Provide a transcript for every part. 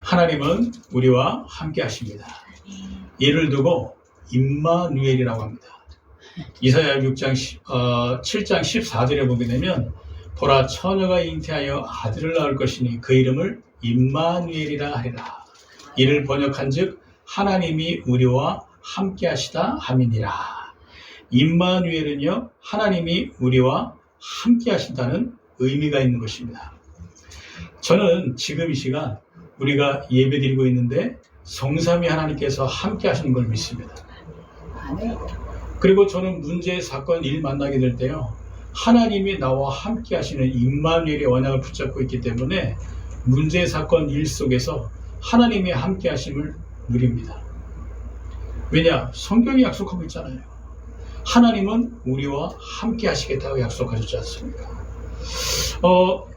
하나님은 우리와 함께 하십니다. 이를 두고 임마누엘이라고 합니다. 이사야 7장 14절에 보게 되면 보라 처녀가 잉태하여 아들을 낳을 것이니 그 이름을 임마누엘이라 하리라. 이를 번역한즉 하나님이 우리와 함께 하시다 함이니라. 임마누엘은요, 하나님이 우리와 함께 하신다는 의미가 있는 것입니다. 저는 지금 이 시간 우리가 예배드리고 있는데 성삼위 하나님께서 함께 하시는 걸 믿습니다. 그리고 저는 문제, 사건, 일 만나게 될 때요, 하나님이 나와 함께 하시는 임마누엘의 언약을 붙잡고 있기 때문에 문제, 사건, 일 속에서 하나님의 함께 하심을 누립니다. 왜냐? 성경이 약속하고 있잖아요. 하나님은 우리와 함께 하시겠다고 약속하셨지 않습니까?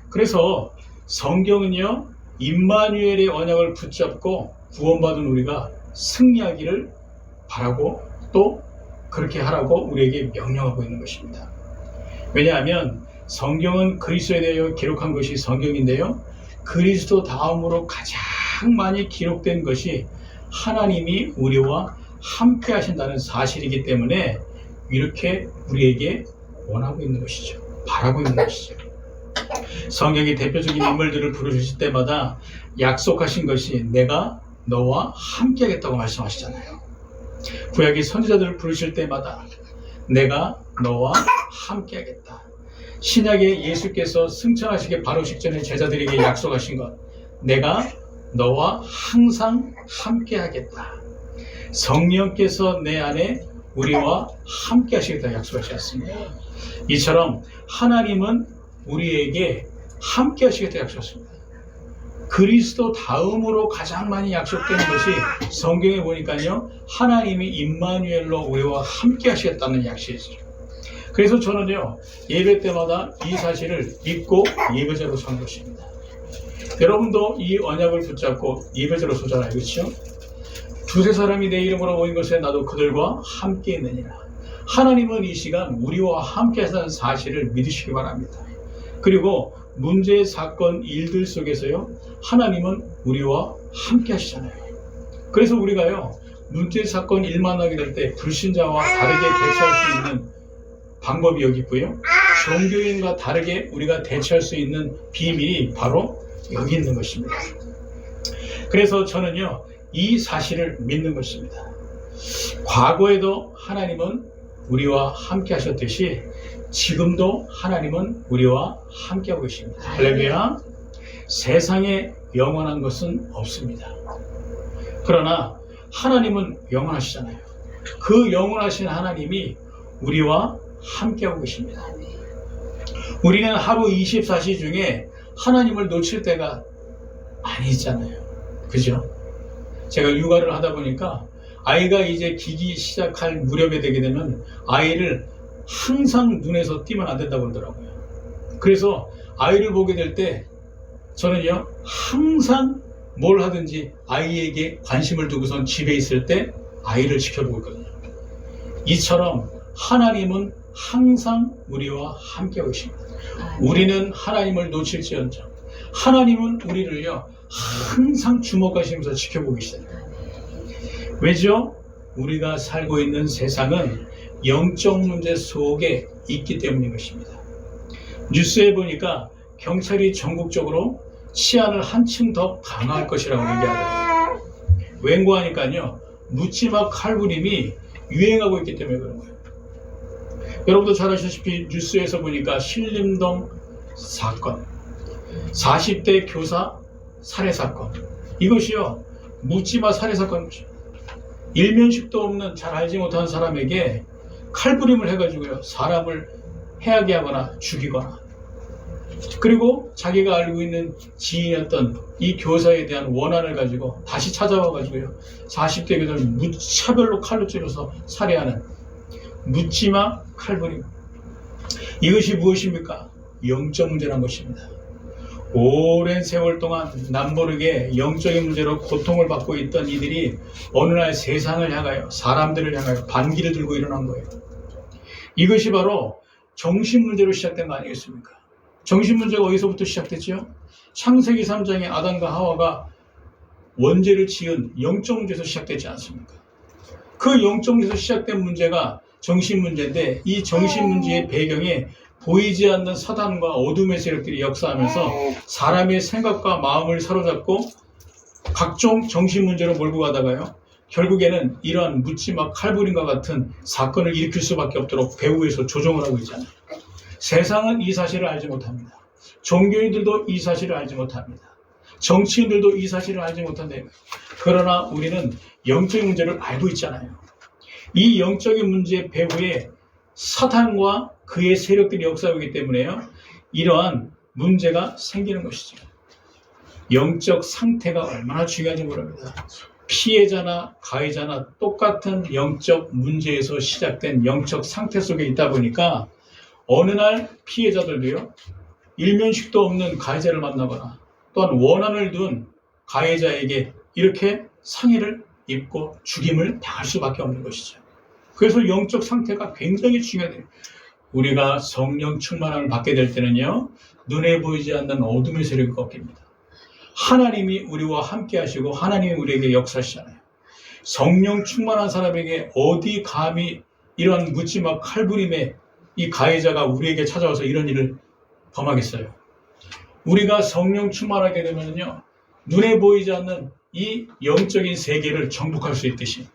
그래서 성경은요, 임마누엘의 언약을 붙잡고 구원받은 우리가 승리하기를 바라고 또 그렇게 하라고 우리에게 명령하고 있는 것입니다. 왜냐하면 성경은 그리스도에 대하여 기록한 것이 성경인데요, 그리스도 다음으로 가장 많이 기록된 것이 하나님이 우리와 함께 하신다는 사실이기 때문에 이렇게 우리에게 원하고 있는 것이죠. 바라고 있는 것이죠. 성경이 대표적인 인물들을 부르실 때마다 약속하신 것이 내가 너와 함께 하겠다고 말씀하시잖아요. 구약의 선지자들을 부르실 때마다 내가 너와 함께 하겠다. 신약의 예수께서 승천하시기 바로 직전에 제자들에게 약속하신 것, 내가 너와 항상 함께 하겠다. 성령께서 내 안에 우리와 함께 하시겠다 약속하셨습니다. 이처럼 하나님은 우리에게 함께 하시겠다 약속하셨습니다. 그리스도 다음으로 가장 많이 약속된 것이 성경에 보니까요, 하나님이 임마누엘로 우리와 함께 하시겠다는 약속이죠. 그래서 저는요, 예배 때마다 이 사실을 믿고 예배자로 선 것입니다. 여러분도 이 언약을 붙잡고 예배자로 서잖아요. 그렇죠? 두세 사람이 내 이름으로 모인 것에 나도 그들과 함께 있느니라. 하나님은 이 시간 우리와 함께 하시는 사실을 믿으시기 바랍니다. 그리고 문제, 사건, 일들 속에서요, 하나님은 우리와 함께 하시잖아요. 그래서 우리가요, 문제, 사건, 일 만나게 될 때 불신자와 다르게 대처할 수 있는 방법이 여기 있고요, 종교인과 다르게 우리가 대처할 수 있는 비밀이 바로 여기 있는 것입니다. 그래서 저는요, 이 사실을 믿는 것입니다. 과거에도 하나님은 우리와 함께 하셨듯이 지금도 하나님은 우리와 함께 하고 계십니다. 할렐루야. 세상에 영원한 것은 없습니다. 그러나 하나님은 영원하시잖아요. 그 영원하신 하나님이 우리와 함께 하고 계십니다. 우리는 하루 24시 중에 하나님을 놓칠 때가 많이 있잖아요. 그죠? 제가 육아를 하다 보니까 아이가 이제 기기 시작할 무렵에 되게 되면 아이를 항상 눈에서 띄면 안 된다고 그러더라고요. 그래서 아이를 보게 될 때 저는요, 항상 뭘 하든지 아이에게 관심을 두고선 집에 있을 때 아이를 지켜보고 있거든요. 이처럼 하나님은 항상 우리와 함께 계십니다. 우리는 하나님을 놓칠지언정 하나님은 우리를요, 항상 주목하시면서 지켜보고 계시잖아요. 왜죠? 우리가 살고 있는 세상은 영적 문제 속에 있기 때문인 것입니다. 뉴스에 보니까 경찰이 전국적으로 치안을 한층 더 강화할 것이라고 얘기하더라고요. 웬고하니까요, 묻지마 칼부림이 유행하고 있기 때문에 그런 거예요. 여러분도 잘 아시다시피 뉴스에서 보니까 신림동 사건, 40대 교사 살해 사건, 이것이요, 묻지마 살해 사건이죠. 일면식도 없는 잘 알지 못하는 사람에게 칼부림을 해가지고요, 사람을 해하게 하거나 죽이거나, 그리고 자기가 알고 있는 지인이었던 이 교사에 대한 원한을 가지고 다시 찾아와가지고요, 40대 교사를 무차별로 칼로 찔러서 살해하는 묻지마 칼부림. 이것이 무엇입니까? 영적 문제란 것입니다. 오랜 세월 동안 남모르게 영적인 문제로 고통을 받고 있던 이들이 어느 날 세상을 향하여, 사람들을 향하여 반기를 들고 일어난 거예요. 이것이 바로 정신 문제로 시작된 거 원죄를 지은 영적 문제에서 시작되지 않습니까? 그 영적 문제에서 시작된 문제가 정신 문제인데 이 정신 문제의 배경에 보이지 않는 사단과 어둠의 세력들이 역사하면서 사람의 생각과 마음을 사로잡고 각종 정신 문제로 몰고 가다가요. 결국에는 이러한 묻지마 칼부림과 같은 사건을 일으킬 수밖에 없도록 배후에서 조종을 하고 있잖아요. 세상은 이 사실을 알지 못합니다. 종교인들도 이 사실을 알지 못합니다. 정치인들도 이 사실을 알지 못한다. 그러나 우리는 영적인 문제를 알고 있잖아요. 이 영적인 문제의 배후에 사탄과 그의 세력들이 역사하기 때문에요. 이러한 문제가 생기는 것이죠. 영적 상태가 얼마나 중요한지 모릅니다. 피해자나 가해자나 똑같은 영적 문제에서 시작된 영적 상태 속에 있다 보니까 어느 날 피해자들도요. 일면식도 없는 가해자를 만나거나 또한 원한을 둔 가해자에게 이렇게 상해를 입고 죽임을 당할 수밖에 없는 것이죠. 그래서 영적 상태가 굉장히 중요해요. 우리가 성령 충만함을 받게 될 때는요. 눈에 보이지 않는 어둠의 세력이 꺾입니다. 하나님이 우리와 함께 하시고 하나님이 우리에게 역사하시잖아요. 성령 충만한 사람에게 어디 감히 이런 묻지마 칼부림에 이 가해자가 우리에게 찾아와서 이런 일을 범하겠어요. 우리가 성령 충만하게 되면요. 눈에 보이지 않는 이 영적인 세계를 정복할 수 있듯이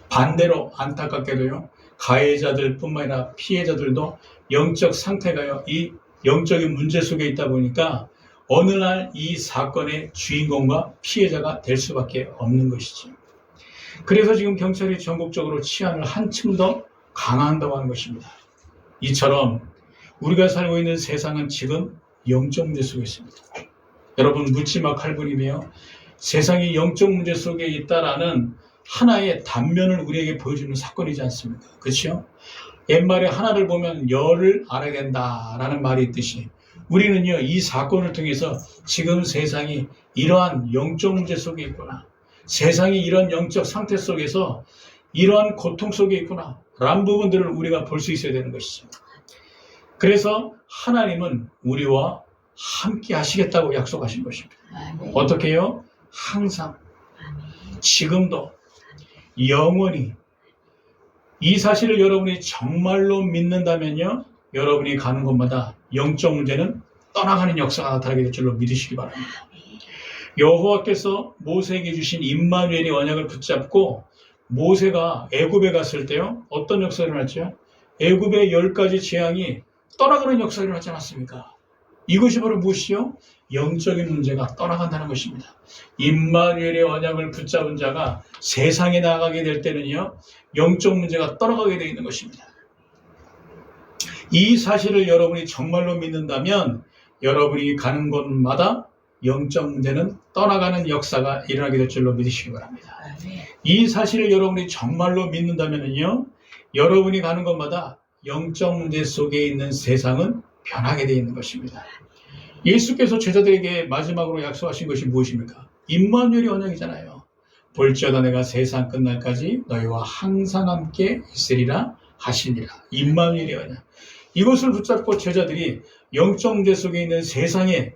반대로 안타깝게도요. 가해자들 뿐만 아니라 피해자들도 영적 상태가요. 이 영적인 문제 속에 있다 보니까 어느 날 이 사건의 주인공과 피해자가 될 수밖에 없는 것이죠. 그래서 지금 경찰이 전국적으로 치안을 한층 더 강화한다고 하는 것입니다. 이처럼 우리가 살고 있는 세상은 지금 영적 문제 속에 있습니다. 여러분 묻지마 칼부림이며 세상이 영적 문제 속에 있다라는 하나의 단면을 우리에게 보여주는 사건이지 않습니까? 그렇죠? 옛말에 하나를 보면 열을 알아야 된다라는 말이 있듯이 우리는요 이 사건을 통해서 지금 세상이 이러한 영적 문제 속에 있구나, 세상이 이런 영적 상태 속에서 이러한 고통 속에 있구나 라는 부분들을 우리가 볼 수 있어야 되는 것이죠. 그래서 하나님은 우리와 함께 하시겠다고 약속하신 것입니다. 어떻게 해요? 항상, 지금도, 영원히. 이 사실을 여러분이 정말로 믿는다면요, 여러분이 가는 곳마다 영적 문제는 떠나가는 역사가 나타나게 될 줄로 믿으시기 바랍니다. 여호와께서 모세에게 주신 임마누엘의 언약을 붙잡고 모세가 애굽에 갔을 때요, 어떤 역사가 일어났죠? 애굽의 10가지 재앙이 떠나가는 역사가 일어나지 않았습니까? 이것이 바로 무엇이요? 영적인 문제가 떠나간다는 것입니다. 임마누엘의 언약을 붙잡은 자가 세상에 나가게 될 때는요, 영적 문제가 떠나가게 되어 있는 것입니다. 이 사실을 여러분이 정말로 믿는다면 여러분이 가는 곳마다 영적 문제는 떠나가는 역사가 일어나게 될 줄로 믿으시기 바랍니다. 이 사실을 여러분이 정말로 믿는다면요, 여러분이 가는 곳마다 영적 문제 속에 있는 세상은 변하게 되어 있는 것입니다. 예수께서 제자들에게 마지막으로 약속하신 것이 무엇입니까? 임마누엘의 언약이잖아요. 볼지어다 내가 세상 끝날까지 너희와 항상 함께 있으리라 하시니라. 임마누엘의 언약. 이것을 붙잡고 제자들이 영적 문제 속에 있는 세상에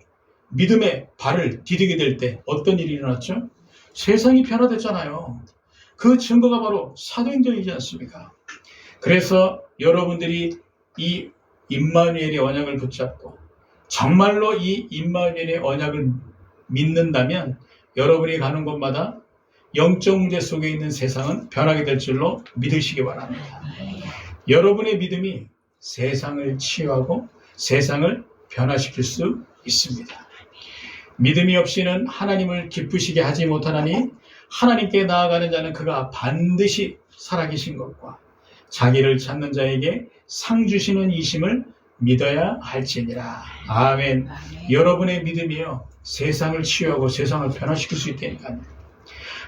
믿음의 발을 디디게 될 때 어떤 일이 일어났죠? 세상이 변화됐잖아요. 그 증거가 바로 사도행전이지 않습니까? 그래서 여러분들이 이 임마누엘의 언약을 붙잡고 정말로 이 임마누엘의 언약을 믿는다면 여러분이 가는 곳마다 영적 문제 속에 있는 세상은 변하게 될 줄로 믿으시기 바랍니다. 여러분의 믿음이 세상을 치유하고 세상을 변화시킬 수 있습니다. 믿음이 없이는 하나님을 기쁘시게 하지 못하나니 하나님께 나아가는 자는 그가 반드시 살아계신 것과 자기를 찾는 자에게 상 주시는 이심을 믿어야 할지니라. 아멘. 여러분의 믿음이요, 세상을 치유하고 세상을 변화시킬 수 있다니까요.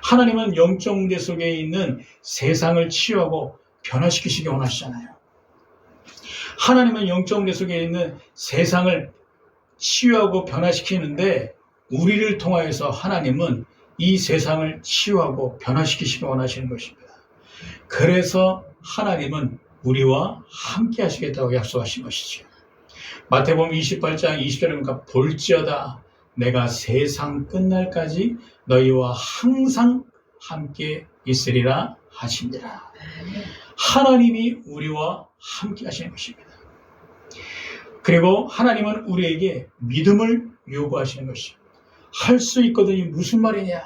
하나님은 영적 문제 속에 있는 세상을 치유하고 변화시키시기 원하시잖아요. 하나님은 영적 문제 속에 있는 세상을 치유하고 변화시키는데 우리를 통하여서 하나님은 이 세상을 치유하고 변화시키시기 원하시는 것입니다. 그래서 하나님은 우리와 함께 하시겠다고 약속하신 것이죠. 마태복음 28장 20절에 보니까 볼지어다 내가 세상 끝날까지 너희와 항상 함께 있으리라 하시니라. 하나님이 우리와 함께 하시는 것입니다. 그리고 하나님은 우리에게 믿음을 요구하시는 것입니다. 할 수 있거든요. 무슨 말이냐?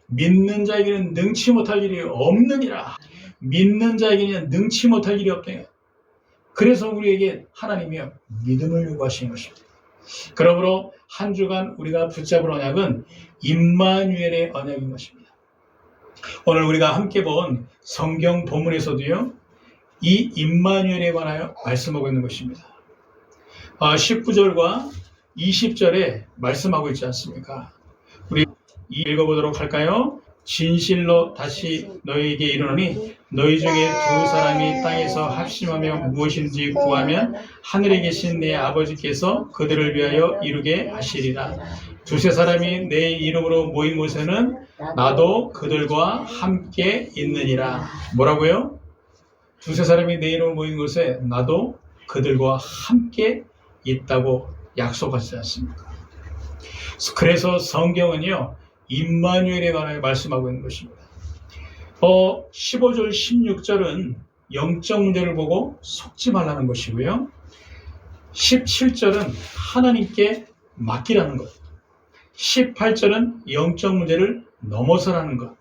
믿는 자에게는 능치 못할 일이 없느니라. 믿는 자에게는 능치 못할 일이 없다. 그래서 우리에게 하나님이 믿음을 요구하시는 것입니다. 그러므로 한 주간 우리가 붙잡을 언약은 임마누엘의 언약인 것입니다. 오늘 우리가 함께 본 성경 본문에서도요, 이 임마누엘에 관하여 말씀하고 있는 것입니다. 19절과 20절에 말씀하고 있지 않습니까? 우리 읽어보도록 할까요? 진실로 다시 너희에게 이르노니 너희 중에 두 사람이 땅에서 합심하며 무엇인지 구하면 하늘에 계신 내 아버지께서 그들을 위하여 이루게 하시리라. 두세 사람이 내 이름으로 모인 곳에는 나도 그들과 함께 있느니라. 뭐라고요? 두세 사람이 내 이름으로 모인 곳에 나도 그들과 함께 있다고 약속하지 않습니까? 그래서 성경은요, 임마누엘에 관하여 말씀하고 있는 것입니다. 15절, 16절은 영적 문제를 보고 속지 말라는 것이고요. 17절은 하나님께 맡기라는 것. 18절은 영적 문제를 넘어서라는 것.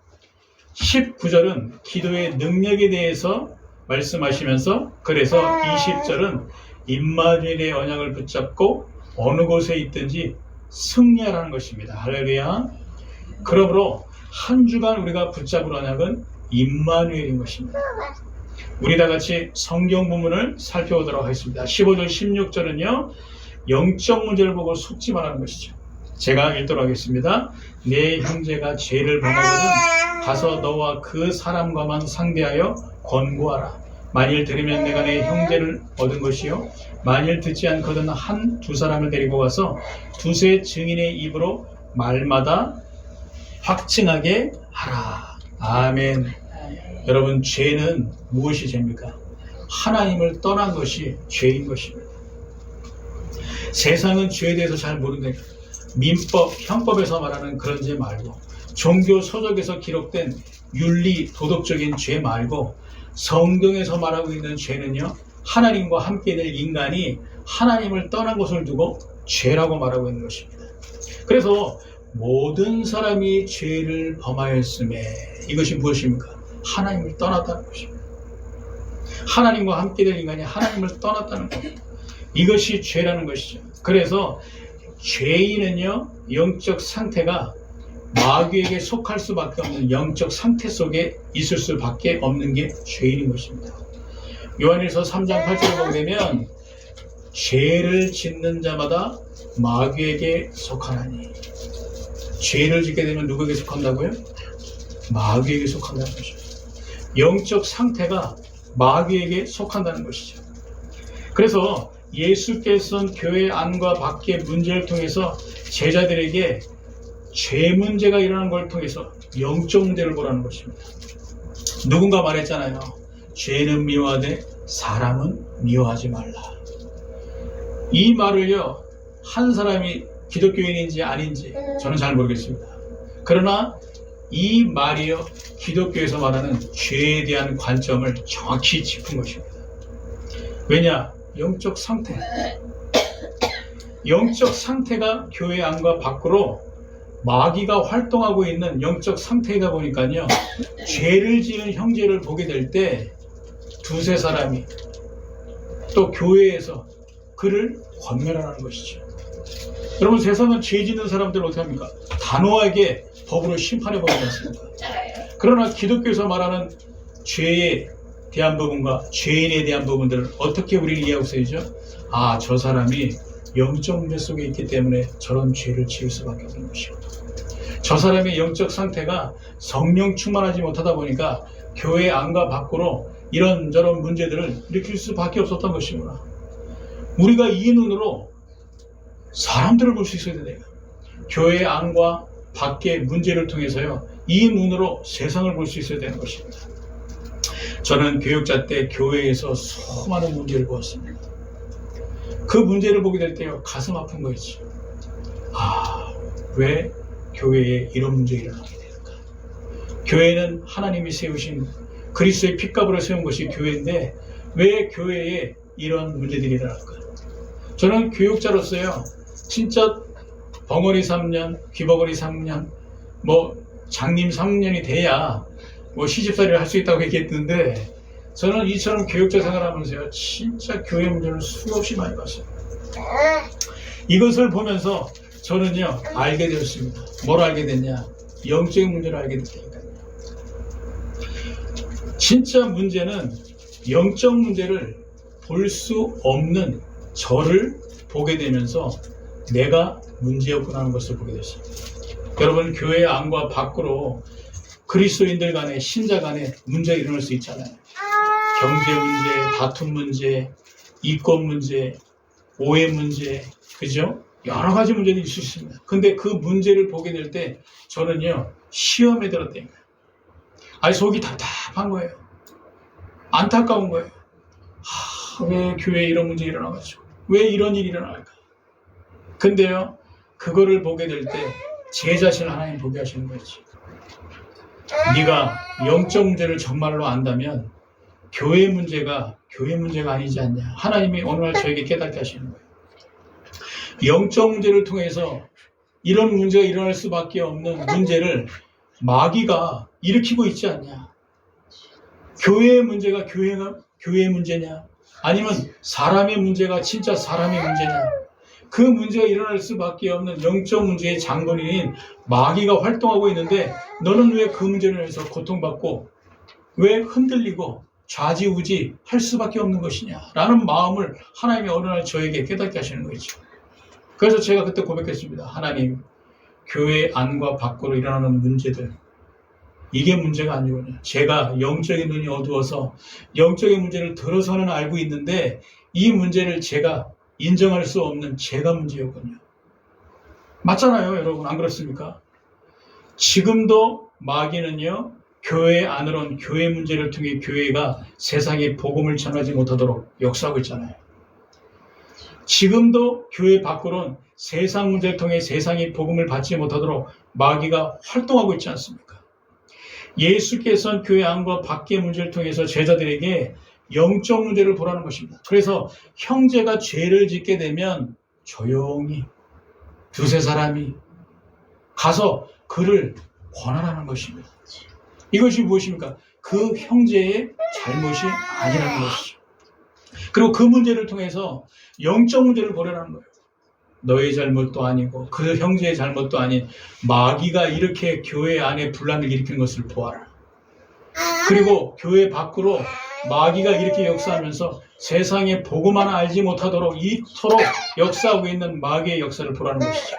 19절은 기도의 능력에 대해서 말씀하시면서, 그래서 20절은 임마누엘의 언약을 붙잡고 어느 곳에 있든지 승리하라는 것입니다. 할렐루야. 그러므로 한 주간 우리가 붙잡을 언약은 임마누엘인 것입니다. 우리 다 같이 성경 부문을 살펴보도록 하겠습니다. 15절, 16절은요, 영적 문제를 보고 속지 말라는 것이죠. 제가 읽도록 하겠습니다. 내 형제가 죄를 범하거든 가서 너와 그 사람과만 상대하여 권고하라. 만일 들으면 내가 내 형제를 얻은 것이요, 만일 듣지 않거든 한 두 사람을 데리고 가서 두세 증인의 입으로 말마다 확증하게 하라. 아멘. 여러분, 죄는 무엇이 죄입니까? 하나님을 떠난 것이 죄인 것입니다. 세상은 죄에 대해서 잘 모른다니까. 민법, 형법에서 말하는 그런 죄 말고, 종교 서적에서 기록된 윤리, 도덕적인 죄 말고, 성경에서 말하고 있는 죄는요, 하나님과 함께 될 인간이 하나님을 떠난 것을 두고 죄라고 말하고 있는 것입니다. 그래서 모든 사람이 죄를 범하였음에, 이것이 무엇입니까? 하나님을 떠났다는 것입니다. 하나님과 함께 될 인간이 하나님을 떠났다는 것, 이것이 죄라는 것이죠. 그래서 죄인은요, 영적 상태가 마귀에게 속할 수밖에 없는 영적 상태 속에 있을 수밖에 없는 게 죄인인 것입니다. 요한일서 3장 8절을 보게 되면 죄를 짓는 자마다 마귀에게 속하나니, 죄를 짓게 되면 누구에게 속한다고요? 마귀에게 속한다는 것이죠. 영적 상태가 마귀에게 속한다는 것이죠. 그래서 예수께서는 교회 안과 밖의 문제를 통해서 제자들에게 죄 문제가 일어나는 걸 통해서 영적 문제를 보라는 것입니다. 누군가 말했잖아요. 죄는 미워하되 사람은 미워하지 말라. 이 말을요, 한 사람이 기독교인인지 아닌지 저는 잘 모르겠습니다. 그러나 이 말이요, 기독교에서 말하는 죄에 대한 관점을 정확히 짚은 것입니다. 왜냐? 영적 상태. 영적 상태가 교회 안과 밖으로 마귀가 활동하고 있는 영적 상태이다 보니까요, 죄를 지은 형제를 보게 될 때 두세 사람이 또 교회에서 그를 권면하는 것이죠. 여러분, 세상은 죄 짓는 사람들을 어떻게 합니까? 단호하게 법으로 심판해 보지 않습니까? 그러나 기독교에서 말하는 죄에 대한 부분과 죄인에 대한 부분들을 어떻게 우리는 이해하고 있어야죠? 아, 저 사람이 영적 문제 속에 있기 때문에 저런 죄를 지을 수밖에 없는 것이고, 저 사람의 영적 상태가 성령 충만하지 못하다 보니까 교회 안과 밖으로 이런저런 문제들을 일으킬 수밖에 없었던 것이구나. 우리가 이 눈으로 사람들을 볼 수 있어야 된다. 교회 안과 밖의 문제를 통해서요, 이 눈으로 세상을 볼 수 있어야 되는 것입니다. 저는 교육자 때 교회에서 수많은 문제를 보았습니다. 그 문제를 보게 될 때요, 가슴 아픈 거였지. 아, 왜 교회에 이런 문제가 일어나게 될까? 교회는 하나님이 세우신 그리스도의 핏값으로 세운 것이 교회인데 왜 교회에 이런 문제들이 일어날까? 저는 교육자로서요, 진짜 벙어리 3년, 귀버거리 3년, 장님 3년이 돼야 시집살이를 할 수 있다고 얘기했는데, 저는 이처럼 교육자 생활하면서요, 진짜 교회 문제를 수없이 많이 봤어요. 이것을 보면서 저는요, 알게 되었습니다. 뭘 알게 됐냐? 영적인 문제를 알게 됐다니까요. 진짜 문제는 영적 문제를 볼 수 없는 저를 보게 되면서 내가 문제였구나 하는 것을 보게 됐습니다. 여러분, 교회 안과 밖으로 그리스도인들 간에, 신자 간에 문제가 일어날 수 있잖아요. 경제 문제, 다툼 문제, 이권 문제, 오해 문제, 그죠? 여러 가지 문제들이 있을 수 있습니다. 근데 그 문제를 보게 될 때 저는요, 시험에 들었다니까요. 속이 답답한 거예요. 안타까운 거예요. 왜 교회에 이런 문제 일어나가지고, 왜 이런 일이 일어날까? 근데요, 그거를 보게 될 때 제 자신을 하나님 보게 하시는 거지. 네가 영적 문제를 정말로 안다면 교회 문제가 아니지 않냐. 하나님이 어느 날 저에게 깨닫게 하시는 거예요. 영적 문제를 통해서 이런 문제가 일어날 수밖에 없는 문제를 마귀가 일으키고 있지 않냐. 교회의 문제가 교회의 문제냐, 아니면 사람의 문제가 진짜 사람의 문제냐. 그 문제가 일어날 수밖에 없는 영적 문제의 장본인인 마귀가 활동하고 있는데, 너는 왜 그 문제로 인해서 고통받고 왜 흔들리고 좌지우지 할 수밖에 없는 것이냐 라는 마음을 하나님이 어느 날 저에게 깨닫게 하시는 거죠. 그래서 제가 그때 고백했습니다. 하나님, 교회 안과 밖으로 일어나는 문제들, 이게 문제가 아니군요. 제가 영적인 눈이 어두워서 영적인 문제를 들어서는 알고 있는데 이 문제를 제가 인정할 수 없는 제가 문제였군요. 맞잖아요, 여러분. 안 그렇습니까? 지금도 마귀는요, 교회 안으로 온 교회 문제를 통해 교회가 세상에 복음을 전하지 못하도록 역사하고 있잖아요. 지금도 교회 밖으로는 세상 문제를 통해 세상이 복음을 받지 못하도록 마귀가 활동하고 있지 않습니까? 예수께서는 교회 안과 밖의 문제를 통해서 제자들에게 영적 문제를 보라는 것입니다. 그래서 형제가 죄를 짓게 되면 조용히 두세 사람이 가서 그를 권하라는 것입니다. 이것이 무엇입니까? 그 형제의 잘못이 아니라는 것이죠. 그리고 그 문제를 통해서 영적 문제를 보려는 거예요. 너의 잘못도 아니고 그 형제의 잘못도 아닌 마귀가 이렇게 교회 안에 분란을 일으키는 것을 보아라. 그리고 교회 밖으로 마귀가 이렇게 역사하면서 세상에 복음 하나 알지 못하도록 이토록 역사하고 있는 마귀의 역사를 보라는 것이죠.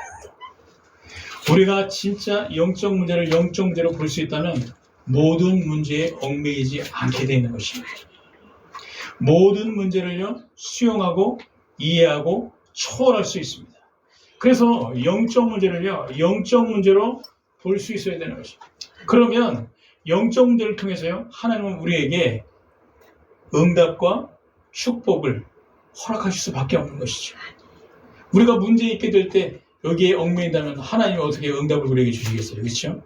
우리가 진짜 영적 문제를 영적 문제로 볼 수 있다면 모든 문제에 얽매이지 않게 되는 것입니다. 모든 문제를요, 수용하고 이해하고 초월할 수 있습니다. 그래서 영적 문제를요, 영적 문제로 볼 수 있어야 되는 것입니다. 그러면 영적 문제를 통해서요, 하나님은 우리에게 응답과 축복을 허락하실 수밖에 없는 것이죠. 우리가 문제 있게 될 때 여기에 얽매인다면 하나님이 어떻게 응답을 우리에게 주시겠어요? 그렇죠?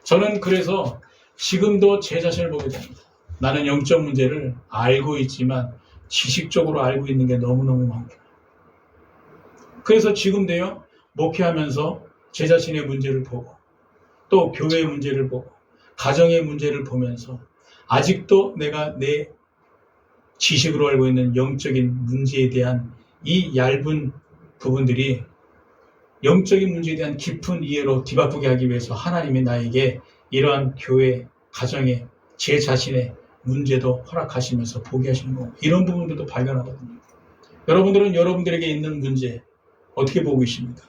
저는 그래서 지금도 제 자신을 보게 됩니다. 나는 영적 문제를 알고 있지만 지식적으로 알고 있는 게 너무너무 많구나. 그래서 지금도요, 목회하면서 제 자신의 문제를 보고 또 교회의 문제를 보고 가정의 문제를 보면서 아직도 내가 내 지식으로 알고 있는 영적인 문제에 대한 이 얇은 부분들이 영적인 문제에 대한 깊은 이해로 뒤바꾸게 하기 위해서 하나님이 나에게 이러한 교회, 가정에 제 자신의 문제도 허락하시면서 보게 하시는 거, 이런 부분들도 발견하거든요. 여러분들은 여러분들에게 있는 문제 어떻게 보고 계십니까?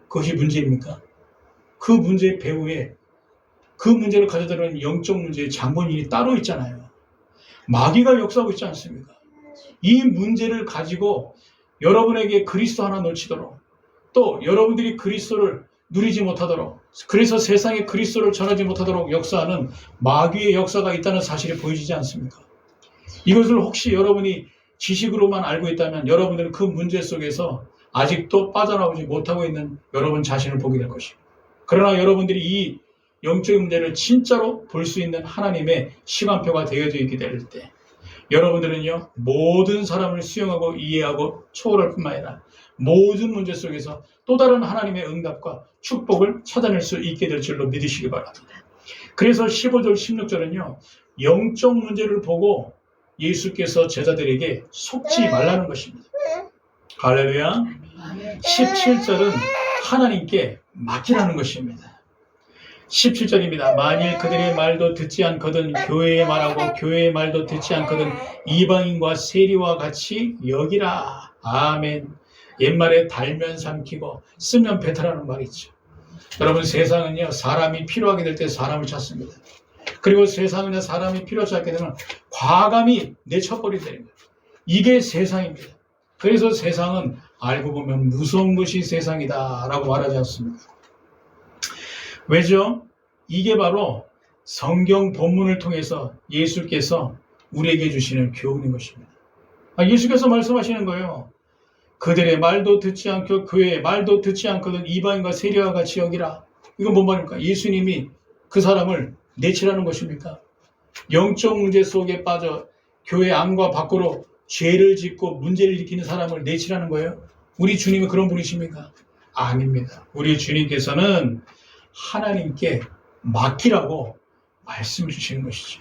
그것이 문제입니까? 그 문제 배후에 그 문제를 가져다는 영적 문제의 장본인이 따로 있잖아요. 마귀가 역사하고 있지 않습니까? 이 문제를 가지고 여러분에게 그리스도 하나 놓치도록, 또 여러분들이 그리스도를 누리지 못하도록, 그래서 세상에 그리스도를 전하지 못하도록 역사하는 마귀의 역사가 있다는 사실이 보여지지 않습니까? 이것을 혹시 여러분이 지식으로만 알고 있다면 여러분들은 그 문제 속에서 아직도 빠져나오지 못하고 있는 여러분 자신을 보게 될 것입니다. 그러나 여러분들이 이 영적인 문제를 진짜로 볼 수 있는 하나님의 시간표가 되어져 있게 될 때 여러분들은요, 모든 사람을 수용하고 이해하고 초월할 뿐만 아니라 모든 문제 속에서 또 다른 하나님의 응답과 축복을 찾아낼 수 있게 될 줄로 믿으시기 바랍니다. 그래서 15절, 16절은요, 영적 문제를 보고 예수께서 제자들에게 속지 말라는 것입니다. 할렐루야. 17절은 하나님께 맡기라는 것입니다. 17절입니다. 만일 그들의 말도 듣지 않거든 교회의 말하고 교회의 말도 듣지 않거든 이방인과 세리와 같이 여기라. 아멘. 옛말에 달면 삼키고 쓰면 뱉으라는 말이 있죠. 여러분, 세상은요, 사람이 필요하게 될 때 사람을 찾습니다. 그리고 세상은 사람이 필요하지 않게 되면 과감히 내쳐버리게 됩니다. 이게 세상입니다. 그래서 세상은 알고 보면 무서운 것이 세상이다 라고 말하지 않습니다. 왜죠? 이게 바로 성경 본문을 통해서 예수께서 우리에게 주시는 교훈인 것입니다. 예수께서 말씀하시는 거예요. 그들의 말도 듣지 않고 교회의 말도 듣지 않거든 이방인과 세리와 같이 여기라. 이건 뭔 말입니까? 예수님이 그 사람을 내치라는 것입니까? 영적 문제 속에 빠져 교회 안과 밖으로 죄를 짓고 문제를 일으키는 사람을 내치라는 거예요? 우리 주님이 그런 분이십니까? 아닙니다. 우리 주님께서는 하나님께 맡기라고 말씀을 주시는 것이죠.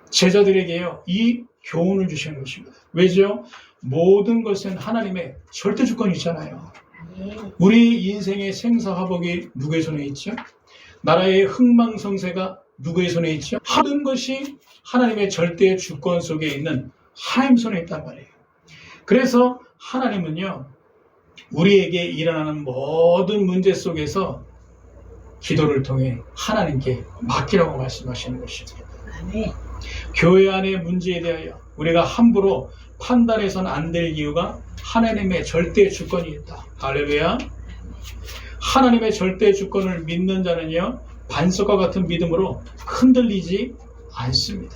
제자들에게요, 이 교훈을 주시는 것입니다. 왜죠? 모든 것은 하나님의 절대 주권이 있잖아요. 우리 인생의 생사화복이 누구의 손에 있죠? 나라의 흥망성쇠가 누구의 손에 있죠? 모든 것이 하나님의 절대 주권 속에 있는 하나님 손에 있단 말이에요. 그래서 하나님은요, 우리에게 일어나는 모든 문제 속에서 기도를 통해 하나님께 맡기라고 말씀하시는 것입니다. 교회 안의 문제에 대하여 우리가 함부로 판단해서는 안 될 이유가 하나님의 절대 주권이 있다. 할렐루야. 하나님의 절대 주권을 믿는 자는요, 반석과 같은 믿음으로 흔들리지 않습니다.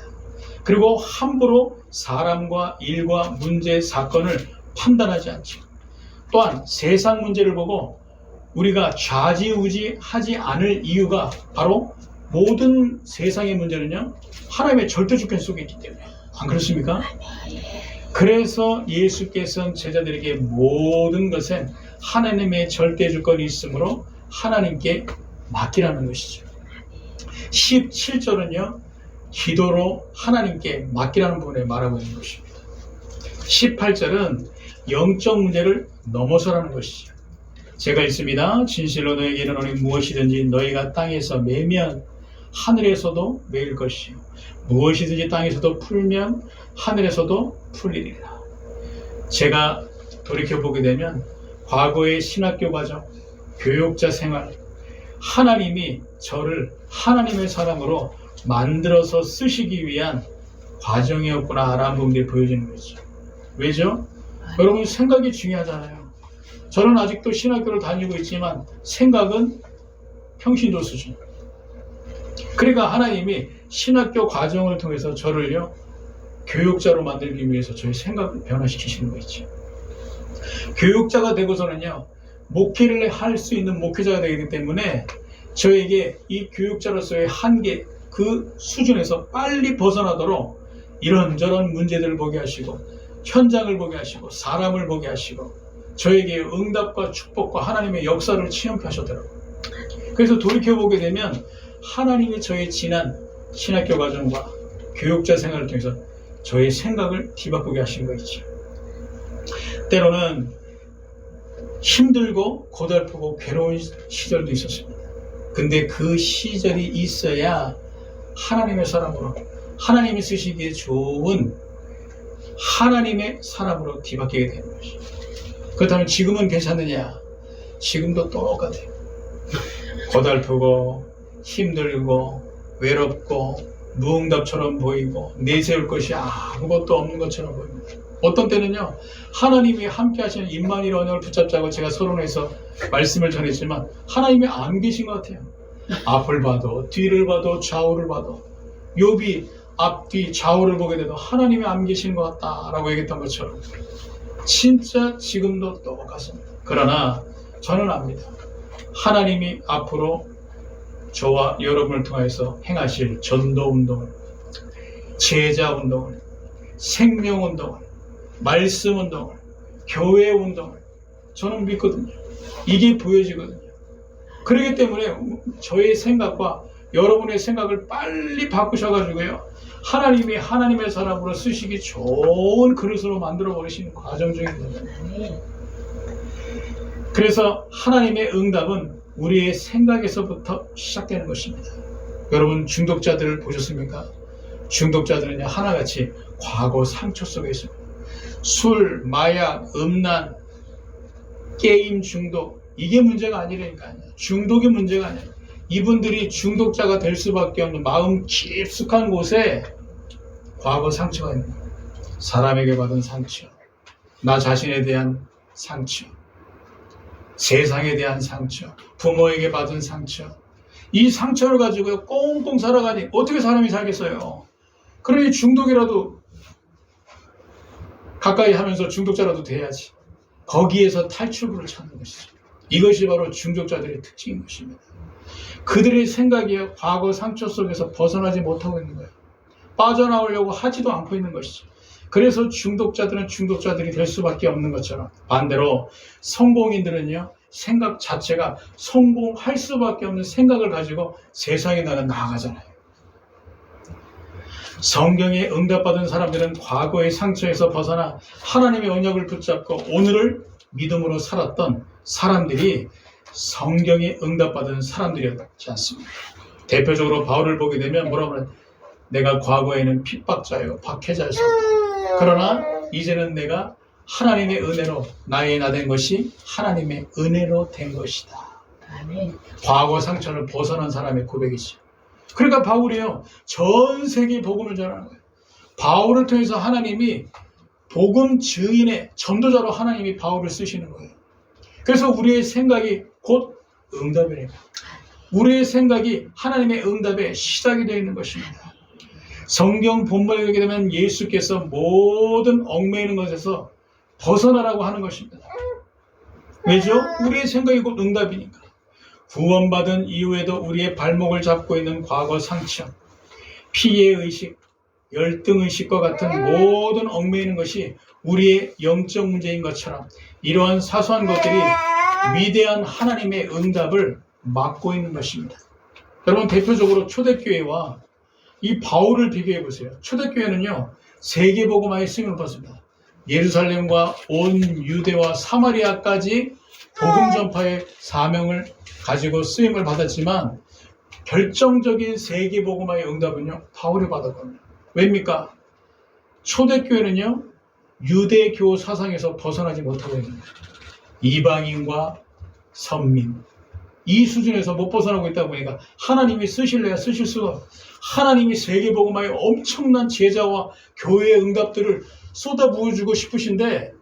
그리고 함부로 사람과 일과 문제, 사건을 판단하지 않죠. 또한 세상 문제를 보고 우리가 좌지우지하지 않을 이유가 바로 모든 세상의 문제는요, 하나님의 절대 주권 속에 있기 때문에. 안 그렇습니까? 그래서 예수께서는 제자들에게 모든 것은 하나님의 절대 주권이 있으므로 하나님께 맡기라는 것이죠. 17절은요, 기도로 하나님께 맡기라는 부분에 말하고 있는 것입니다. 18절은 영적 문제를 넘어서라는 것이죠. 제가 있습니다. 진실로 너에게 이르노니 무엇이든지 너희가 땅에서 매면 하늘에서도 매일 것이요 무엇이든지 땅에서도 풀면 하늘에서도 풀리리라. 제가 돌이켜보게 되면 과거의 신학교 과정, 교육자 생활, 하나님이 저를 하나님의 사람으로 만들어서 쓰시기 위한 과정이었구나 라는 부분들이 보여지는 거죠. 왜죠? 여러분, 생각이 중요하잖아요. 저는 아직도 신학교를 다니고 있지만 생각은 평신도 수준. 그러니까 하나님이 신학교 과정을 통해서 저를요, 교육자로 만들기 위해서 저의 생각을 변화시키시는 거 있죠. 교육자가 되고서는요, 목회를 할 수 있는 목회자가 되기 때문에 저에게 이 교육자로서의 한계, 그 수준에서 빨리 벗어나도록 이런저런 문제들을 보게 하시고 현장을 보게 하시고 사람을 보게 하시고 저에게 응답과 축복과 하나님의 역사를 체험케 하셨더라고요. 그래서 돌이켜보게 되면 하나님이 저의 지난 신학교 과정과 교육자 생활을 통해서 저의 생각을 뒤바꾸게 하신 거 있죠. 때로는 힘들고 고달프고 괴로운 시절도 있었습니다. 근데 그 시절이 있어야 하나님의 사람으로, 하나님이 쓰시기에 좋은 하나님의 사람으로 뒤바뀌게 되는 것이죠. 그렇다면 지금은 괜찮느냐? 지금도 똑같아요. 고달프고 힘들고 외롭고 무응답처럼 보이고 내세울 것이 아무것도 없는 것처럼 보입니다. 어떤 때는요, 하나님이 함께 하시는 임마누엘 언약을 붙잡자고 제가 서론에서 말씀을 전했지만 하나님이 안 계신 것 같아요. 앞을 봐도 뒤를 봐도 좌우를 봐도 욥이 앞뒤 좌우를 보게 돼도 하나님이 안 계신 것 같다라고 얘기했던 것처럼 진짜 지금도 똑같습니다. 그러나 저는 압니다. 하나님이 앞으로 저와 여러분을 통해서 행하실 전도운동을, 제자운동을, 생명운동을, 말씀운동을, 교회운동을 저는 믿거든요. 이게 보여지거든요. 그렇기 때문에 저의 생각과 여러분의 생각을 빨리 바꾸셔가지고요, 하나님이 하나님의 사람으로 쓰시기 좋은 그릇으로 만들어 버리시는 과정 중입니다. 그래서 하나님의 응답은 우리의 생각에서부터 시작되는 것입니다. 여러분, 중독자들을 보셨습니까? 중독자들은요, 하나같이 과거 상처 속에 있습니다. 술, 마약, 음란, 게임 중독, 이게 문제가 아니라니까요. 중독이 문제가 아니에요. 이분들이 중독자가 될 수밖에 없는 마음 깊숙한 곳에 과거 상처가 있는 거예요. 사람에게 받은 상처, 나 자신에 대한 상처, 세상에 대한 상처, 부모에게 받은 상처, 이 상처를 가지고 꽁꽁 살아가니 어떻게 사람이 살겠어요? 그러니 중독이라도 가까이 하면서 중독자라도 돼야지. 거기에서 탈출구를 찾는 것이죠. 이것이 바로 중독자들의 특징인 것입니다. 그들의 생각이 과거 상처 속에서 벗어나지 못하고 있는 거예요. 빠져나오려고 하지도 않고 있는 것이죠. 그래서 중독자들은 중독자들이 될 수밖에 없는 것처럼, 반대로 성공인들은요, 생각 자체가 성공할 수밖에 없는 생각을 가지고 세상에 나아가잖아요. 성경에 응답받은 사람들은 과거의 상처에서 벗어나 하나님의 언약을 붙잡고 오늘을 믿음으로 살았던 사람들이 성경에 응답받은 사람들이었지 않습니까? 대표적으로 바울을 보게 되면 뭐라고 하냐, 내가 과거에는 핍박자요, 박해자였었다. 그러나 이제는 내가 하나님의 은혜로 나의 나 된 것이 하나님의 은혜로 된 것이다. 아멘. 과거 상처를 벗어난 사람의 고백이죠. 그러니까 바울이요, 전 세계 복음을 전하는 거예요. 바울을 통해서 하나님이 복음 증인의 전도자로 하나님이 바울을 쓰시는 거예요. 그래서 우리의 생각이 곧 응답이래요. 우리의 생각이 하나님의 응답의 시작이 되어 있는 것입니다. 성경 본문에 보게 되면 예수께서 모든 얽매이는 것에서 벗어나라고 하는 것입니다. 왜죠? 우리의 생각이 곧 응답이니까. 구원받은 이후에도 우리의 발목을 잡고 있는 과거 상처, 피해의식, 열등의식과 같은 모든 얽매이는 것이 우리의 영적 문제인 것처럼 이러한 사소한 것들이 위대한 하나님의 응답을 막고 있는 것입니다. 여러분, 대표적으로 초대교회와 이 바울을 비교해 보세요. 초대교회는요, 세계복음화의 쓰임을 받습니다. 예루살렘과 온 유대와 사마리아까지 복음 전파의 사명을 가지고 쓰임을 받았지만 결정적인 세계복음화의 응답은요, 바울이 받았거든요. 왜입니까? 초대교회는요, 유대교 사상에서 벗어나지 못하고 있는 거예요. 이방인과 선민, 이 수준에서 못 벗어나고 있다 보니까 하나님이 쓰실래야 쓰실 수가, 하나님이 세계복음화의 엄청난 제자와 교회의 응답들을 쏟아부어주고 싶으신데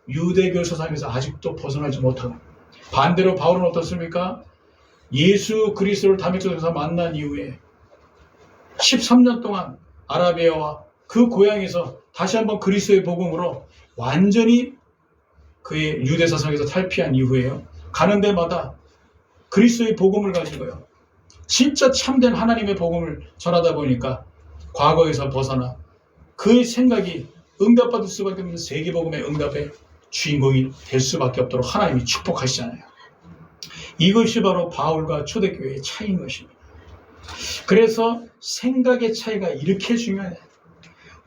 유대교 사상에서 아직도 벗어나지 못하고, 반대로 바울은 어떻습니까? 예수 그리스도를 다메섹에서 만난 이후에 13년 동안 아라비아와 그 고향에서 다시 한번 그리스도의 복음으로 완전히 그의 유대 사상에서 탈피한 이후에요, 가는 데마다 그리스도의 복음을 가지고요, 진짜 참된 하나님의 복음을 전하다 보니까 과거에서 벗어나 그의 생각이 응답받을 수밖에 없는 세계복음의 응답의 주인공이 될 수밖에 없도록 하나님이 축복하시잖아요. 이것이 바로 바울과 초대교회의 차이인 것입니다. 그래서 생각의 차이가 이렇게 중요해요.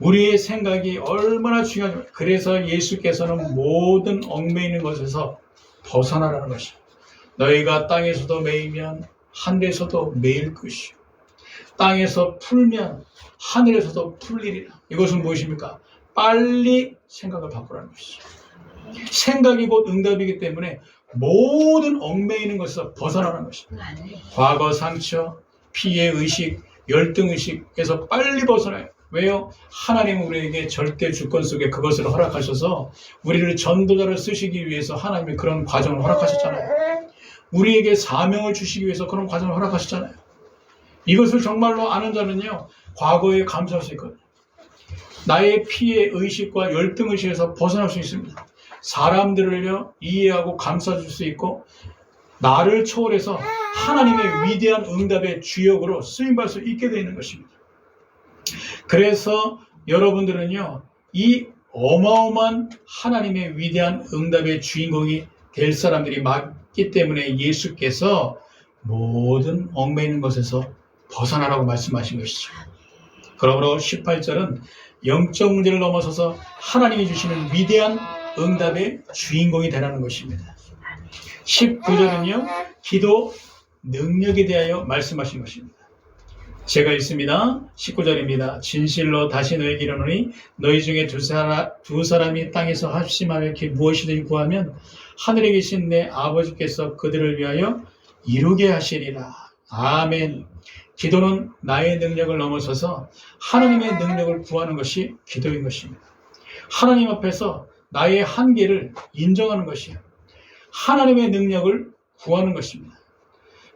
우리의 생각이 얼마나 중요하죠. 그래서 예수께서는 모든 얽매이는 것에서 벗어나라는 것입니다. 너희가 땅에서도 매이면 하늘에서도 매일 것이요, 땅에서 풀면 하늘에서도 풀리리라. 이것은 무엇입니까? 빨리 생각을 바꾸라는 것이죠. 생각이 곧 응답이기 때문에 모든 얽매이는 것에서 벗어나는 것입니다. 과거 상처, 피해의식, 열등의식에서 빨리 벗어나요. 왜요? 하나님은 우리에게 절대 주권 속에 그것을 허락하셔서 우리를 전도자를 쓰시기 위해서 하나님이 그런 과정을 허락하셨잖아요. 우리에게 사명을 주시기 위해서 그런 과정을 허락하셨잖아요. 이것을 정말로 아는 자는요, 과거에 감사할 수 있거든요. 나의 피해의식과 열등의식에서 벗어날 수 있습니다. 사람들을요, 이해하고 감싸줄 수 있고, 나를 초월해서 하나님의 위대한 응답의 주역으로 쓰임받을 수 있게 되는 것입니다. 그래서 여러분들은요, 이 어마어마한 하나님의 위대한 응답의 주인공이 될 사람들이 맞기 때문에 예수께서 모든 얽매이는 것에서 벗어나라고 말씀하신 것이죠. 그러므로 18절은 영적 문제를 넘어서서 하나님이 주시는 위대한 응답의 주인공이 되라는 것입니다. 19절은요, 기도 능력에 대하여 말씀하신 것입니다. 제가 읽습니다. 19절입니다. 진실로 다시 너에게 이르노니 너희 중에 두 사람이 땅에서 합심하여 이렇게 무엇이든지 구하면 하늘에 계신 내 아버지께서 그들을 위하여 이루게 하시리라. 아멘. 기도는 나의 능력을 넘어서서 하나님의 능력을 구하는 것이 기도인 것입니다. 하나님 앞에서 나의 한계를 인정하는 것이에요. 하나님의 능력을 구하는 것입니다.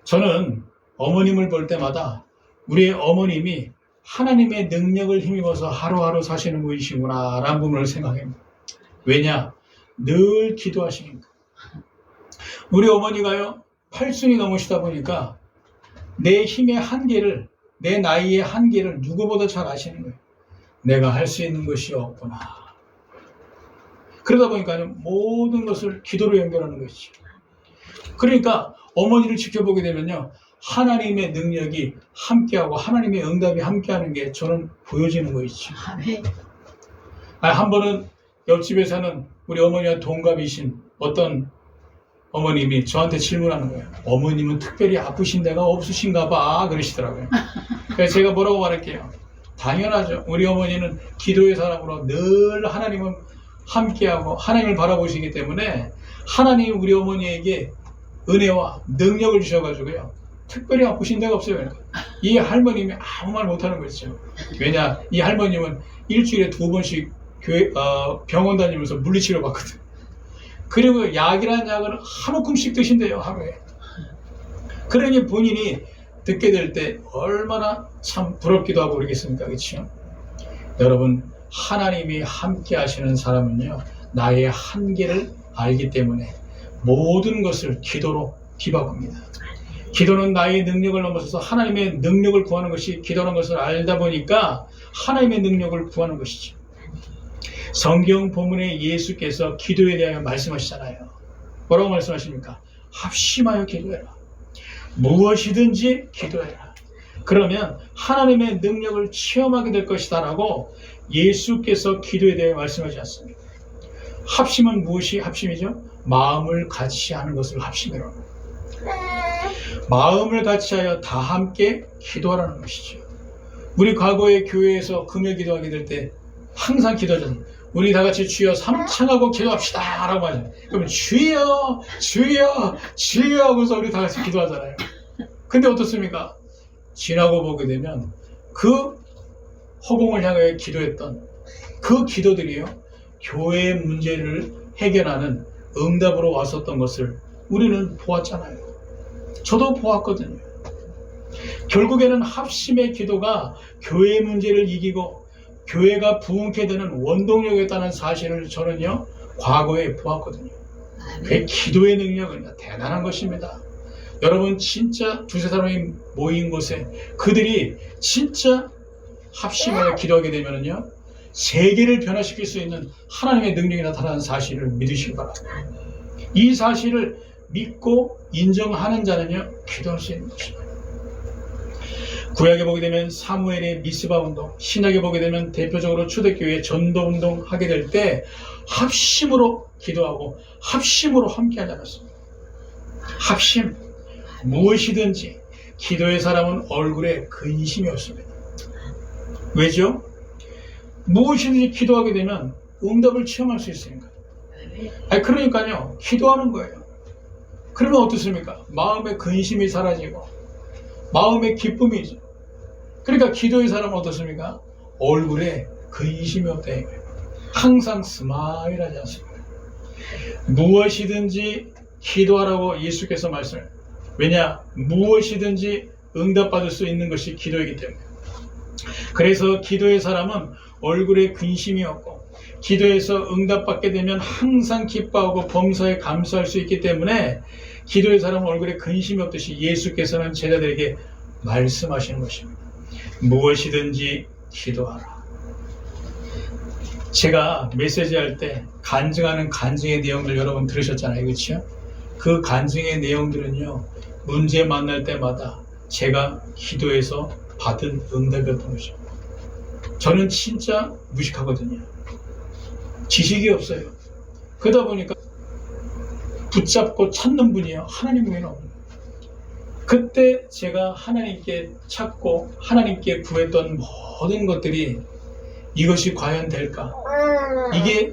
저는 어머님을 볼 때마다 우리의 어머님이 하나님의 능력을 힘입어서 하루하루 사시는 분이시구나 라는 부분을 생각합니다. 왜냐? 늘 기도하시니까. 우리 어머니가요, 80이 넘으시다 보니까 내 힘의 한계를, 내 나이의 한계를 누구보다 잘 아시는 거예요. 내가 할 수 있는 것이 없구나. 그러다 보니까 모든 것을 기도로 연결하는 것이죠. 그러니까 어머니를 지켜보게 되면요, 하나님의 능력이 함께하고 하나님의 응답이 함께하는 게 저는 보여지는 거 있죠. 한 번은 옆집에 사는 우리 어머니와 동갑이신 어떤 어머님이 저한테 질문하는 거예요. 어머님은 특별히 아프신 데가 없으신가 봐 그러시더라고요. 그래서 제가 뭐라고 말할게요. 당연하죠. 우리 어머니는 기도의 사람으로 늘 하나님은 함께하고 하나님을 바라보시기 때문에 하나님 우리 어머니에게 은혜와 능력을 주셔가지고요, 특별히 아프신 데가 없어요. 이 할머님이 아무 말 못하는 거죠. 왜냐, 이 할머님은 일주일에 2번씩 병원 다니면서 물리치료 받거든. 그리고 약이라는 약을 한 움큼씩 드신대요, 하루에. 그러니 본인이 듣게 될 때 얼마나 참 부럽기도 하고 그러겠습니까? 그렇죠? 여러분, 하나님이 함께 하시는 사람은요, 나의 한계를 알기 때문에 모든 것을 기도로 뒤바꿉니다. 기도는 나의 능력을 넘어서서 하나님의 능력을 구하는 것이 기도라는 것을 알다 보니까 하나님의 능력을 구하는 것이죠. 성경 본문에 예수께서 기도에 대하여 말씀하시잖아요. 뭐라고 말씀하십니까? 합심하여 기도해라. 무엇이든지 기도해라. 그러면 하나님의 능력을 체험하게 될 것이다 라고 예수께서 기도에 대해 말씀하지 않습니다. 합심은 무엇이 합심이죠? 마음을 같이 하는 것을 합심이라고. 마음을 같이 하여 다 함께 기도하라는 것이죠. 우리 과거에 교회에서 금요 기도하게 될 때 항상 기도하잖아요. 우리 다 같이 주여 삼창하고 기도합시다 라고 하잖아요. 그러면 주여 주여 주여 하고서 우리 다 같이 기도하잖아요. 근데 어떻습니까? 지나고 보게 되면 그 허공을 향해 기도했던 그 기도들이요, 교회의 문제를 해결하는 응답으로 왔었던 것을 우리는 보았잖아요. 저도 보았거든요. 결국에는 합심의 기도가 교회의 문제를 이기고 교회가 부흥케 되는 원동력이었다는 사실을 저는요, 과거에 보았거든요. 그게 기도의 능력은 대단한 것입니다. 여러분, 진짜 두세 사람이 모인 곳에 그들이 진짜 합심하여 기도하게 되면요, 세계를 변화시킬 수 있는 하나님의 능력이 나타나는 사실을 믿으시기 바랍니다. 이 사실을 믿고 인정하는 자는요, 기도할 수 있는 것입니다. 구약에 보게 되면 사무엘의 미스바 운동, 신약에 보게 되면 대표적으로 초대교회 전도 운동 하게 될 때 합심으로 기도하고 합심으로 함께 하지 않았습니다. 합심, 무엇이든지. 기도의 사람은 얼굴에 근심이 없습니다. 왜죠? 무엇이든지 기도하게 되면 응답을 체험할 수 있으니까. 그러니까요, 기도하는 거예요. 그러면 어떻습니까? 마음의 근심이 사라지고 마음의 기쁨이죠. 그러니까 기도의 사람은 어떻습니까? 얼굴에 근심이 없다 이거예요. 항상 스마일하지 않습니까? 무엇이든지 기도하라고 예수께서 말씀해요. 왜냐? 무엇이든지 응답받을 수 있는 것이 기도이기 때문에. 그래서 기도의 사람은 얼굴에 근심이 없고 기도에서 응답받게 되면 항상 기뻐하고 범사에 감사할 수 있기 때문에 기도의 사람 얼굴에 근심이 없듯이 예수께서는 제자들에게 말씀하시는 것입니다. 무엇이든지 기도하라. 제가 메시지 할 때 간증하는 간증의 내용들 여러분 들으셨잖아요. 그렇죠? 그 간증의 내용들은요, 문제 만날 때마다 제가 기도해서 받은 응답이었던 것입니다. 저는 진짜 무식하거든요. 지식이 없어요. 그러다 보니까 붙잡고 찾는 분이요, 하나님 외에는 없는 거예요. 그때 제가 하나님께 찾고 하나님께 구했던 모든 것들이 이것이 과연 될까? 이게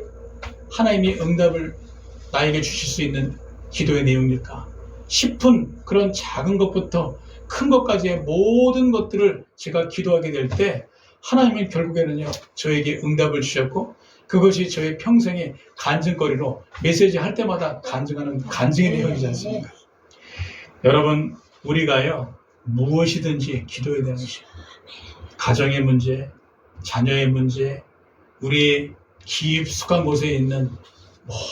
하나님이 응답을 나에게 주실 수 있는 기도의 내용일까 싶은 그런 작은 것부터 큰 것까지의 모든 것들을 제가 기도하게 될 때 하나님은 결국에는요, 저에게 응답을 주셨고 그것이 저의 평생의 간증거리로 메시지 할 때마다 간증하는 간증의 내용이지 않습니까? 여러분, 우리가요, 무엇이든지 기도해야 되는 것이에요. 가정의 문제, 자녀의 문제, 우리의 깊숙한 곳에 있는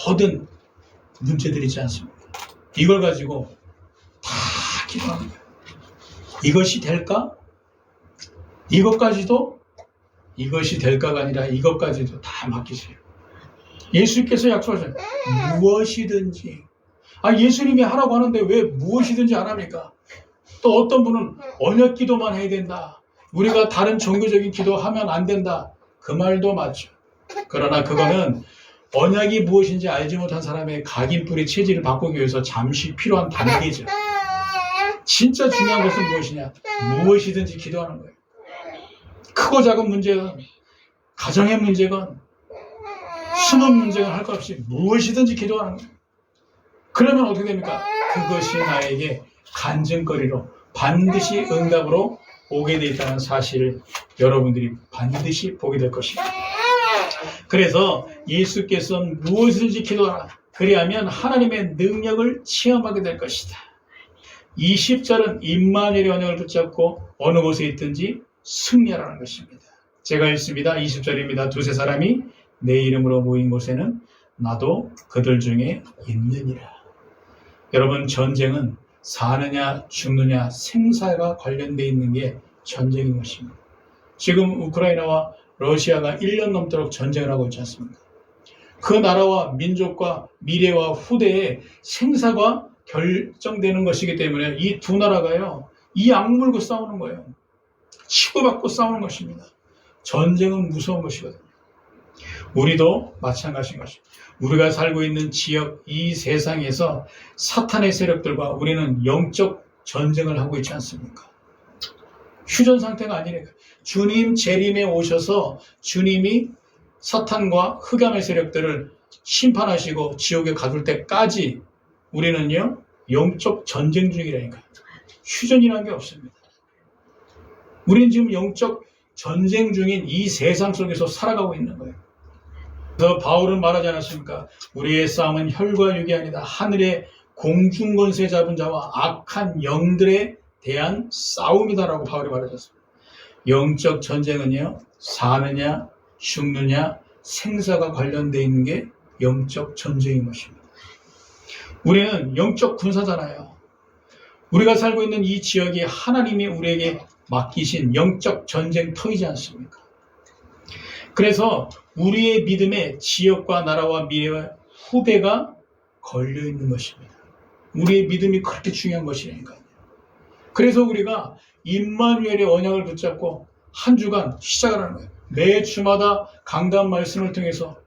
모든 문제들이 있지 않습니까? 이걸 가지고 다 기도합니다. 이것이 될까? 이것까지도? 이것이 될까가 아니라 이것까지도 다 맡기세요. 예수님께서 약속하셨어요. 무엇이든지. 예수님이 하라고 하는데 왜 무엇이든지 안 합니까? 또 어떤 분은 언약 기도만 해야 된다. 우리가 다른 종교적인 기도하면 안 된다. 그 말도 맞죠. 그러나 그거는 언약이 무엇인지 알지 못한 사람의 각인뿌리 체질을 바꾸기 위해서 잠시 필요한 단계죠. 진짜 중요한 것은 무엇이냐? 무엇이든지 기도하는 거예요. 크고 작은 문제건, 가정의 문제건, 수능 문제건 할 것 없이 무엇이든지 기도하는 거예요. 그러면 어떻게 됩니까? 그것이 나에게 간증거리로 반드시 응답으로 오게 돼 있다는 사실을 여러분들이 반드시 보게 될 것입니다. 그래서 예수께서는 무엇이든지 기도하라. 그리하면 하나님의 능력을 체험하게 될 것이다. 20절은 임마누엘의 언약을 붙잡고 어느 곳에 있든지 승리하라는 것입니다. 제가 읽습니다. 20절입니다. 두세 사람이 내 이름으로 모인 곳에는 나도 그들 중에 있느니라. 여러분, 전쟁은 사느냐 죽느냐 생사가 관련되어 있는 게 전쟁인 것입니다. 지금 우크라이나와 러시아가 1년 넘도록 전쟁을 하고 있지 않습니까? 그 나라와 민족과 미래와 후대의 생사가 결정되는 것이기 때문에 이 두 나라가요, 이 악물고 싸우는 거예요. 치고받고 싸우는 것입니다. 전쟁은 무서운 것이거든요. 우리도 마찬가지인 것입니다. 우리가 살고 있는 지역, 이 세상에서 사탄의 세력들과 우리는 영적 전쟁을 하고 있지 않습니까? 휴전 상태가 아니니까. 주님 재림에 오셔서 주님이 사탄과 흑암의 세력들을 심판하시고 지옥에 가둘 때까지 우리는요, 영적 전쟁 중이라니까요. 휴전이라는 게 없습니다. 우리는 지금 영적 전쟁 중인 이 세상 속에서 살아가고 있는 거예요. 그래서 바울은 말하지 않았습니까? 우리의 싸움은 혈과 육이 아니다. 하늘의 공중권세 잡은 자와 악한 영들에 대한 싸움이다라고 바울이 말하셨습니다. 영적 전쟁은요, 사느냐 죽느냐 생사가 관련되어 있는 게 영적 전쟁인 것입니다. 우리는 영적 군사잖아요. 우리가 살고 있는 이 지역이 하나님이 우리에게 맡기신 영적 전쟁터이지 않습니까? 그래서 우리의 믿음에 지역과 나라와 미래와 후대가 걸려있는 것입니다. 우리의 믿음이 그렇게 중요한 것이니까요. 그래서 우리가 임마누엘의 언약을 붙잡고 한 주간 시작을 하는 거예요. 매 주마다 강단 말씀을 통해서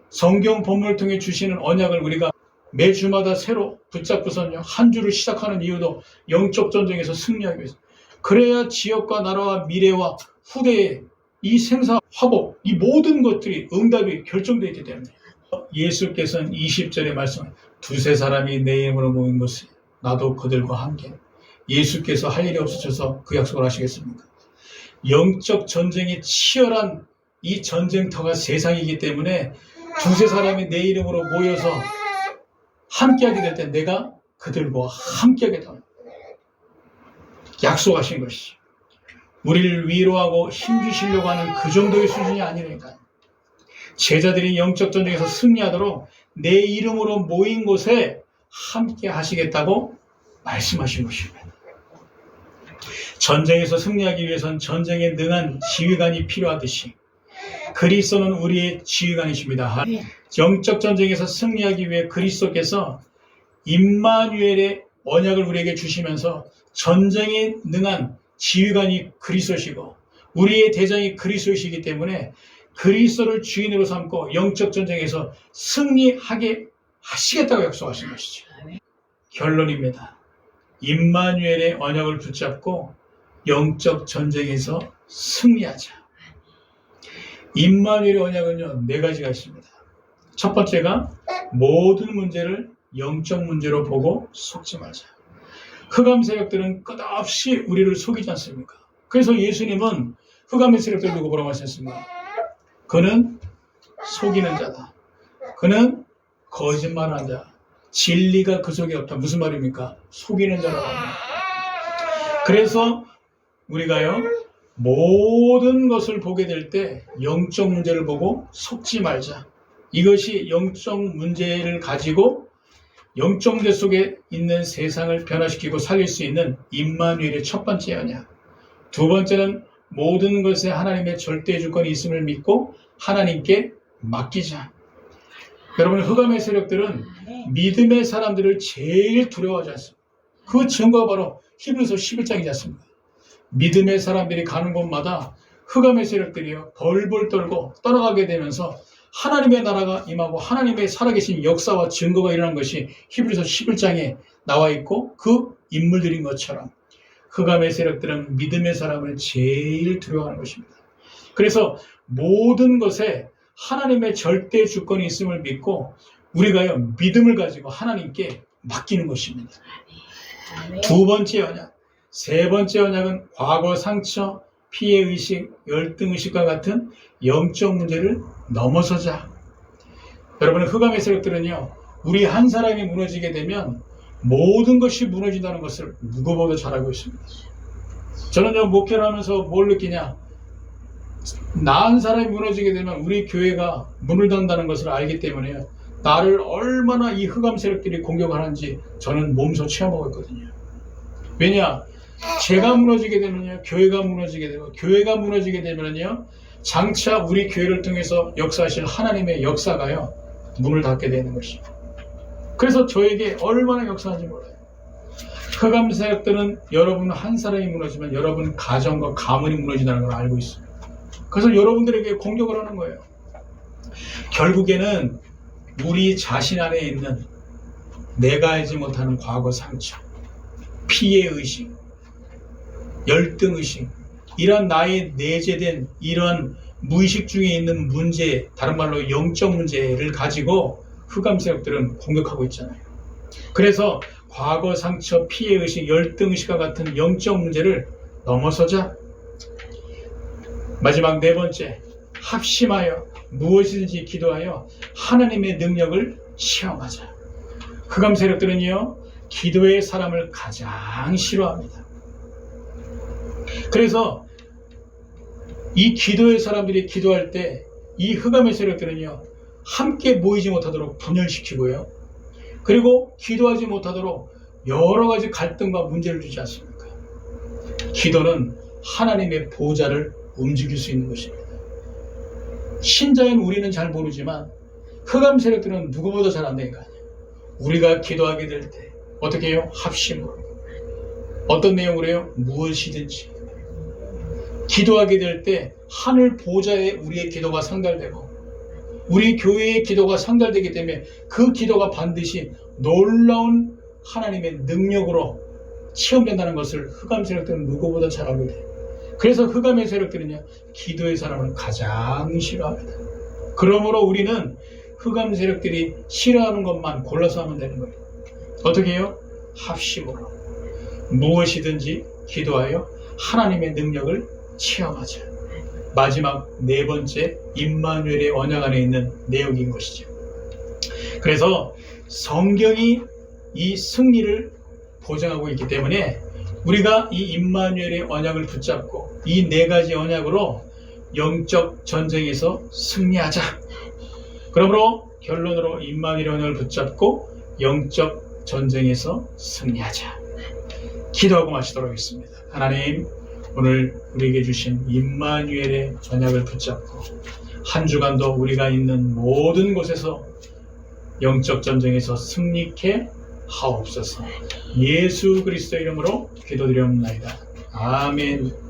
성경 본문을 통해 주시는 언약을 우리가 매 주마다 새로 붙잡고선요, 한 주를 시작하는 이유도 영적 전쟁에서 승리하기 위해서. 그래야 지역과 나라와 미래와 후대의 이 생사 화복, 이 모든 것들이 응답이 결정되어 있기 때문에 예수께서는 20절에 말씀을 두세 사람이 내 이름으로 모인 곳에 나도 그들과 함께. 예수께서 할 일이 없으셔서 그 약속을 하시겠습니까? 영적 전쟁이 치열한 이 전쟁터가 세상이기 때문에 두세 사람이 내 이름으로 모여서 함께하게 될 때 내가 그들과 함께하게 됩니다. 약속하신 것이 우리를 위로하고 힘주시려고 하는 그 정도의 수준이 아니니까요. 제자들이 영적 전쟁에서 승리하도록 내 이름으로 모인 곳에 함께 하시겠다고 말씀하신 것입니다. 전쟁에서 승리하기 위해선 전쟁에 능한 지휘관이 필요하듯이 그리스도는 우리의 지휘관이십니다. 영적 전쟁에서 승리하기 위해 그리스도께서 임마누엘의 언약을 우리에게 주시면서 전쟁에 능한 지휘관이 그리스도시고 우리의 대장이 그리스도이시기 때문에 그리스도를 주인으로 삼고 영적 전쟁에서 승리하게 하시겠다고 약속하신 것이죠. 결론입니다. 임마누엘의 언약을 붙잡고 영적 전쟁에서 승리하자. 임마누엘의 언약은요, 4가지가 있습니다. 첫 번째가 모든 문제를 영적 문제로 보고 속지 말자. 흑암 세력들은 끝없이 우리를 속이지 않습니까? 그래서 예수님은 흑암의 세력들 두고 뭐라고 하셨습니까? 그는 속이는 자다. 그는 거짓말하는 자. 진리가 그 속에 없다. 무슨 말입니까? 속이는 자라고 합니다. 그래서 우리가요, 모든 것을 보게 될 때 영적 문제를 보고 속지 말자. 이것이 영적 문제를 가지고 영적 문제 속에 있는 세상을 변화시키고 살릴 수 있는 임마누엘의 첫 번째 언약. 두 번째는 모든 것에 하나님의 절대 주권이 있음을 믿고 하나님께 맡기자. 여러분, 흑암의 세력들은 믿음의 사람들을 제일 두려워하지 않습니다. 그 증거가 바로 히브리서 11장이지 않습니까? 믿음의 사람들이 가는 곳마다 흑암의 세력들이요 벌벌 떨고 떠나가게 되면서 하나님의 나라가 임하고 하나님의 살아계신 역사와 증거가 일어난 것이 히브리서 11장에 나와 있고 그 인물들인 것처럼 흑암의 세력들은 믿음의 사람을 제일 두려워하는 것입니다. 그래서 모든 것에 하나님의 절대 주권이 있음을 믿고 우리가요 믿음을 가지고 하나님께 맡기는 것입니다. 두 번째 언약, 세 번째 언약은 과거 상처, 피해의식, 열등의식과 같은 영적 문제를 넘어서자. 여러분, 흑암의 세력들은요 우리 한 사람이 무너지게 되면 모든 것이 무너진다는 것을 누구보다 잘 알고 있습니다. 저는요 목회를 하면서 뭘 느끼냐, 나 한 사람이 무너지게 되면 우리 교회가 문을 닫는다는 것을 알기 때문에요 나를 얼마나 이 흑암 세력들이 공격하는지 저는 몸소 체험하고 있거든요. 왜냐, 제가 무너지게 되면요 교회가 무너지게 되고 교회가 무너지게 되면요 장차 우리 교회를 통해서 역사하실 하나님의 역사가요 문을 닫게 되는 것입니다. 그래서 저에게 얼마나 역사하는지 몰라요. 흑암 세력들은 여러분 한 사람이 무너지면 여러분 가정과 가문이 무너진다는 걸 알고 있습니다. 그래서 여러분들에게 공격을 하는 거예요. 결국에는 우리 자신 안에 있는 내가 알지 못하는 과거 상처, 피해의식, 열등의식, 이런 나의 내재된 이런 무의식 중에 있는 문제, 다른 말로 영적 문제를 가지고 흑암 세력들은 공격하고 있잖아요. 그래서 과거 상처, 피해의식, 열등의식과 같은 영적 문제를 넘어서자. 마지막 네 번째, 합심하여 무엇이든지 기도하여 하나님의 능력을 체험하자. 흑암 세력들은요 기도의 사람을 가장 싫어합니다. 그래서 이 기도의 사람들이 기도할 때 이 흑암의 세력들은요 함께 모이지 못하도록 분열시키고요 그리고 기도하지 못하도록 여러 가지 갈등과 문제를 주지 않습니까? 기도는 하나님의 보좌를 움직일 수 있는 것입니다. 신자인 우리는 잘 모르지만 흑암 세력들은 누구보다 잘 안다는 거 아니에요. 우리가 기도하게 될 때 어떻게 해요? 합심으로. 어떤 내용으로 해요? 무엇이든지. 기도하게 될 때 하늘 보좌에 우리의 기도가 상달되고 우리 교회의 기도가 상달되기 때문에 그 기도가 반드시 놀라운 하나님의 능력으로 체험된다는 것을 흑암 세력들은 누구보다 잘 알게 돼요. 그래서 흑암의 세력들은요 기도의 사람을 가장 싫어합니다. 그러므로 우리는 흑암 세력들이 싫어하는 것만 골라서 하면 되는 거예요. 어떻게 해요? 합심으로 무엇이든지 기도하여 하나님의 능력을 체험하자. 마지막 네 번째, 임마누엘의 언약 안에 있는 내용인 것이죠. 그래서 성경이 이 승리를 보장하고 있기 때문에 우리가 이 임마누엘의 언약을 붙잡고 이 네 가지 언약으로 영적 전쟁에서 승리하자. 그러므로 결론으로 임마누엘의 언약을 붙잡고 영적 전쟁에서 승리하자. 기도하고 마치도록 하겠습니다. 하나님, 오늘 우리에게 주신 임마누엘의 언약을 붙잡고 한 주간도 우리가 있는 모든 곳에서 영적 전쟁에서 승리케 하옵소서. 예수 그리스도 이름으로 기도드리옵나이다. 아멘.